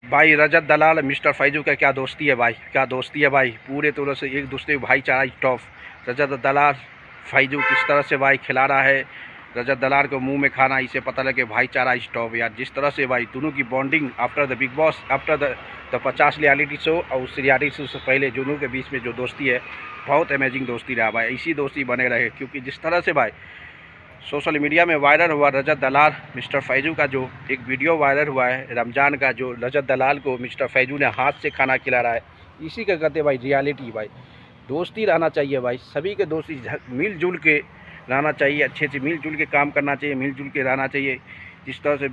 भाई रजत दलाल मिस्टर फैजू का क्या दोस्ती है भाई, क्या दोस्ती है भाई। पूरे तरह से एक दूसरे को भाईचारा स्टॉप। रजत दलाल फैजू किस तरह से भाई खिला रहा है रजत दलाल को मुंह में खाना, इसे पता लगे भाईचारा स्टॉप यार। जिस तरह से भाई दोनों की bonding after the big boss, after the 50 reality show और उस रियलिटी शो से पहले दोनों के बीच में जो दोस्ती है बहुत अमेजिंग दोस्ती रहा भाई। इसी दोस्ती बने रहे, क्योंकि जिस तरह से भाई सोशल मीडिया में वायरल हुआ रजत दलाल मिस्टर फैजू का जो एक वीडियो वायरल हुआ है रमज़ान का, जो रजत दलाल को मिस्टर फैजू ने हाथ से खाना खिला रहा है, इसी का कहते भाई रियलिटी भाई। दोस्ती रहना चाहिए भाई, सभी के दोस्ती मिलजुल के रहना चाहिए, अच्छे से मिलजुल के काम करना चाहिए, मिलजुल के रहना चाहिए। जिस तरह से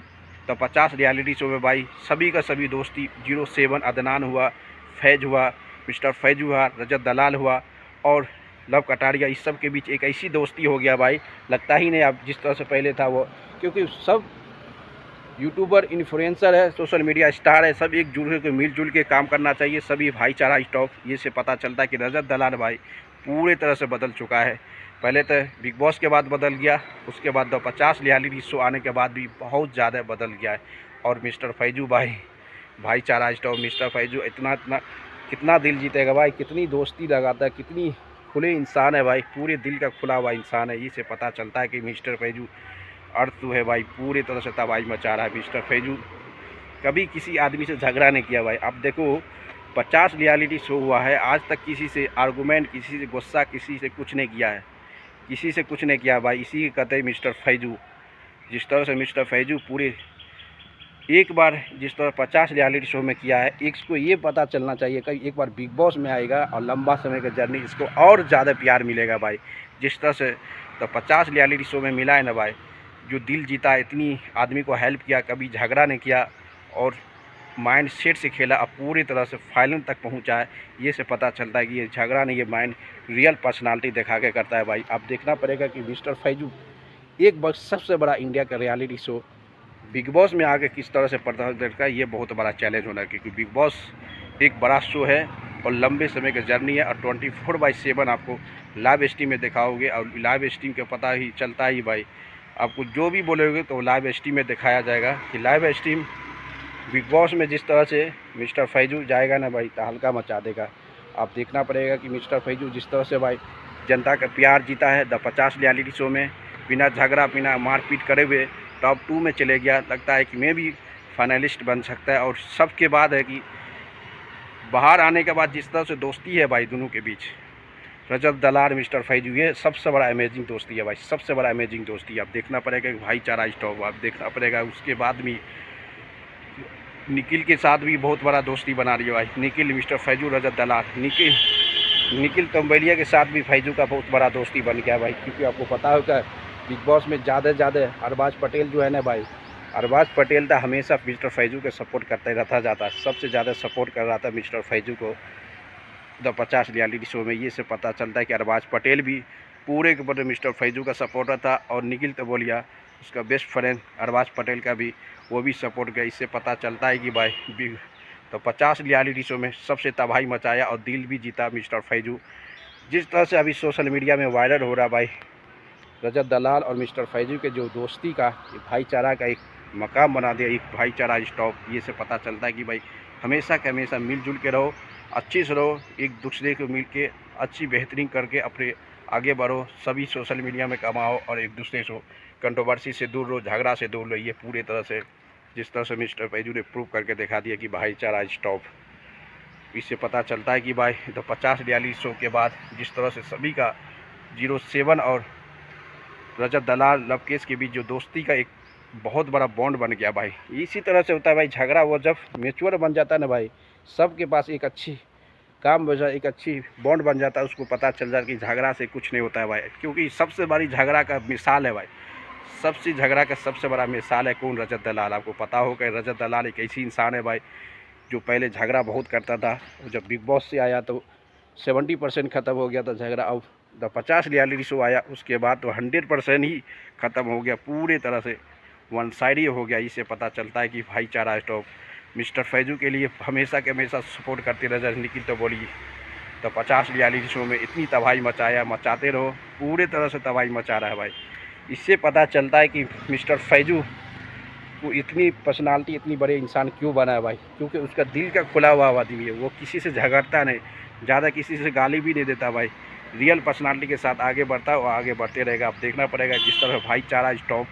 तो 50 रियलिटी शो में भाई सभी का सभी दोस्ती 07 अदनान हुआ, फैज हुआ, मिस्टर फैजू हुआ, रजत दलाल हुआ और लव कटारिया, इस सब के बीच एक ऐसी दोस्ती हो गया भाई, लगता ही नहीं अब जिस तरह से पहले था वो। क्योंकि सब यूट्यूबर इन्फ्लुएंसर है, सोशल मीडिया स्टार है, सब एक जुड़ के मिलजुल के काम करना चाहिए, सभी भाईचारा स्टॉक। ये से पता चलता है कि रजत दलाल भाई पूरे तरह से बदल चुका है। पहले तो बिग बॉस के बाद बदल गया, उसके बाद 50 रियलिटी शो आने के बाद भी बहुत ज़्यादा बदल गया है। और मिस्टर फैजू भाई भाईचारा स्टॉक, मिस्टर फैजू इतना इतना कितना दिल जीतेगा भाई, कितनी दोस्ती लगाता है, कितनी खुले इंसान है भाई, पूरे दिल का खुला हुआ इंसान है। इसे पता चलता है कि मिस्टर फैजू अर्थ है भाई, पूरी तरह से तबाही मचा रहा है। मिस्टर फैजू कभी किसी आदमी से झगड़ा नहीं किया भाई। अब देखो 50 रियलिटी शो हुआ है, आज तक किसी से आर्गूमेंट, किसी से गुस्सा, किसी से कुछ नहीं किया है, किसी से कुछ नहीं किया भाई। इसी के कहते मिस्टर फैजू। जिस तरह से मिस्टर फैजू पूरे एक बार जिस तरह 50 रियलिटी शो में किया है, इसको ये पता चलना चाहिए कि एक बार बिग बॉस में आएगा और लंबा समय का जर्नी इसको और ज़्यादा प्यार मिलेगा भाई। जिस तरह से तो 50 रियलिटी शो में मिला है ना भाई, जो दिल जीता, इतनी आदमी को हेल्प किया, कभी झगड़ा नहीं किया और माइंड सेट से खेला, अब पूरी तरह से फाइनल तक पहुंचा है। ये से पता चलता है कि ये झगड़ा नहीं, ये माइंड रियल पर्सनालिटी दिखा के करता है भाई। अब देखना पड़ेगा कि मिस्टर फैजू एक बार सबसे बड़ा इंडिया का रियलिटी शो बिग बॉस में आके किस तरह से प्रदर्शन करता है, ये बहुत बड़ा चैलेंज होना है। क्योंकि बिग बॉस एक बड़ा शो है और लंबे समय की जर्नी है और 24/7 आपको लाइव स्ट्रीम में दिखाओगे। और लाइव स्ट्रीम का पता ही चलता ही भाई, आपको जो भी बोलोगे तो लाइव स्ट्रीम में दिखाया जाएगा। कि लाइव स्ट्रीम बिग बॉस में जिस तरह से मिस्टर फैजू जाएगा ना भाई, तो हल्का मचा देगा। आप देखना पड़ेगा कि मिस्टर फैजू जिस तरह से भाई जनता का प्यार जीता है द 50 रियलिटी शो में, बिना झगड़ा बिना मारपीट करे हुए टॉप 2 में चले गया। लगता है कि मैं भी फाइनलिस्ट बन सकता है। और सबके बाद है कि बाहर आने के बाद जिस तरह से दोस्ती है भाई दोनों के बीच, रजत दलाल मिस्टर फैजू, ये सबसे बड़ा अमेजिंग दोस्ती है भाई, सबसे बड़ा अमेजिंग दोस्ती। आप देखना पड़ेगा कि भाईचारा स्टॉप, आप देखना पड़ेगा। उसके बाद भी निखिल के साथ भी बहुत बड़ा दोस्ती बना रही है भाई, निखिल मिस्टर फैजू रजत दलाल। निखिल तंबेलिया के साथ भी फैजू का बहुत बड़ा दोस्ती बन गया भाई। क्योंकि आपको पता होगा बिग बॉस में ज़्यादा से ज़्यादा अरबाज पटेल जो है ना भाई, अरबाज पटेल था हमेशा मिस्टर फैजू के सपोर्ट करते रहता जाता, सबसे ज़्यादा सपोर्ट कर रहा था मिस्टर फैजू को द 50 रियलिटी शो में। ये से पता चलता है कि अरबाज पटेल भी पूरे के पूरे मिस्टर फैजू का सपोर्टर था। और निखिल तंबेलिया उसका बेस्ट फ्रेंड अरबाज पटेल का भी, वो भी सपोर्ट किया। इससे पता चलता है कि भाई तो 50 रियलिटी शो में सबसे तबाही मचाया और दिल भी जीता मिस्टर फैजू। जिस तरह से अभी सोशल मीडिया में वायरल हो रहा भाई रजत दलाल और मिस्टर फैजू के जो दोस्ती का भाईचारा का एक मकाम बना दिया, एक भाईचारा स्टॉप। ये से पता चलता है कि भाई हमेशा के हमेशा मिलजुल के रहो, अच्छे से रहो, एक दूसरे को मिल के अच्छी बेहतरीन करके अपने आगे बढ़ो, सभी सोशल मीडिया में कमाओ और एक दूसरे से कंट्रोवर्सी से दूर रहो, झगड़ा से दूर रहो। ये पूरे तरह से जिस तरह से मिस्टर फैजू ने प्रूव करके दिखा दिया कि भाईचारा स्टॉप। इससे पता चलता है कि भाई तो 50 रियलिटी शो के बाद जिस तरह से सभी का 07 और रजत दलाल लवकेश के बीच जो दोस्ती का एक बहुत बड़ा बॉन्ड बन गया भाई। इसी तरह से होता है भाई, झगड़ा वो जब मैच्योर बन जाता है ना भाई, सबके पास एक अच्छी काम वजह एक अच्छी बॉन्ड बन जाता है, उसको पता चल जाता है कि झगड़ा से कुछ नहीं होता है भाई। क्योंकि सबसे बड़ी झगड़ा का मिसाल है भाई, सबसे झगड़ा का सबसे बड़ा मिसाल है कौन? रजत दलाल। आपको पता हो कि रजत दलाल एक ऐसी इंसान है भाई जो पहले झगड़ा बहुत करता था, जब बिग बॉस से आया तो 70% ख़त्म हो गया था झगड़ा। अब द 50 रियलिटी शो आया उसके बाद तो 100% ही ख़त्म हो गया, पूरे तरह से वन साइड ही हो गया। इससे पता चलता है कि भाईचारा स्टॉप मिस्टर फैजू के लिए हमेशा के हमेशा सपोर्ट करते रहे। निखिल तो बोलिए तो 50 रियलिटी शो में इतनी तबाही मचाया, मचाते रहो, पूरे तरह से तबाही मचा रहा है भाई। इससे पता चलता है कि मिस्टर फैजू वो इतनी पर्सनालिटी, इतनी बड़े इंसान क्यों बना है भाई? क्योंकि उसका दिल का खुला हुआ आदमी है, वो किसी से झगड़ता नहीं, ज़्यादा किसी से गाली भी नहीं देता भाई। रियल पर्सनालिटी के साथ आगे बढ़ता है और आगे बढ़ते रहेगा। अब देखना पड़ेगा जिस तरह भाईचारा स्टॉप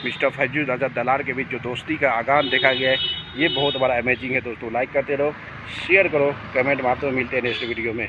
मिस्टर फैजू रजत दलाल के बीच जो दोस्ती का आगान देखा गया है, ये बहुत बड़ा अमेजिंग है दोस्तों। लाइक करते रहो, शेयर करो, कमेंट मारते हो। मिलते हैं नेक्स्ट वीडियो में।